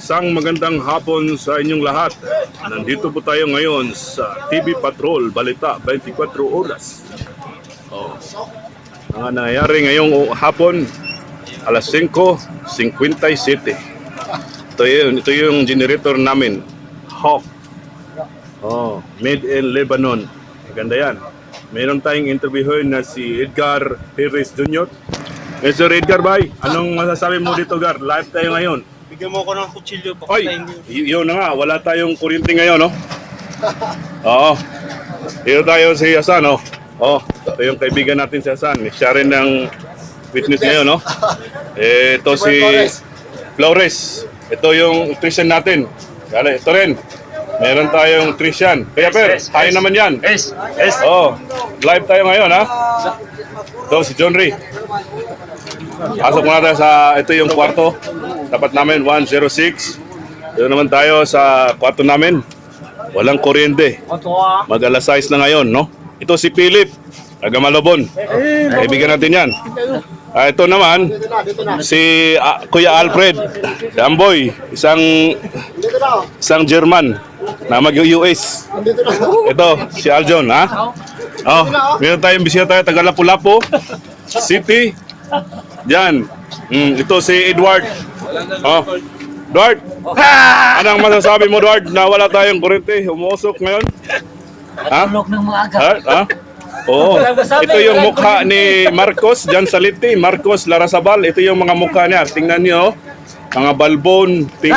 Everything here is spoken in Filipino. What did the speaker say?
Isang magandang hapon sa inyong lahat. Nandito po tayo ngayon sa TV Patrol, Balita 24 Oras. Ang nangyayari ngayong hapon, alas 5:57. Ito yung generator namin, Hawk. Made in Lebanon. Maganda yan. Meron tayong interviewin na si Edgar Perez Jr. Mr. Edgar, bay, anong masasabi mo dito, Gar? Live tayo ngayon. Bigyan mo ko ng kutsilyo. Oy, yun na nga, wala tayong kuryente ngayon, no? Oo. Dito tayo si Hasan, no? Ito yung kaibigan natin si Hasan. Siya rin ng witness ngayon, no? Ito si Flores. Ito yung electrician natin. Ito rin. Meron tayong electrician. Kaya tayo naman yan. Live tayo ngayon, ha? Ito si John Ray. Pasok muna tayo sa, ito yung kwarto. Dapat namin 106. Doon naman tayo sa kwarto namin. Walang kuryente. Mag alas 6 na ngayon, no? Ito si Philip, taga Malabon. Kaibigan natin yan. Ito naman, si Kuya Alfred Damboy, isang German na mag-US. Ito, si Aljon, ha? Meron tayong bisita tayo, taga Lapu-Lapu City. Diyan. Ito si Edward. Edward, anong masasabi mo, Edward, na wala tayong kuryente? Umuusok ngayon? Tulog ng mga aga. Oo. Ito yung mukha ni Marcos dyan sa Liti. Marcos Larrazabal. Ito yung mga mukha niya. Tingnan niyo. Mga balbon, pink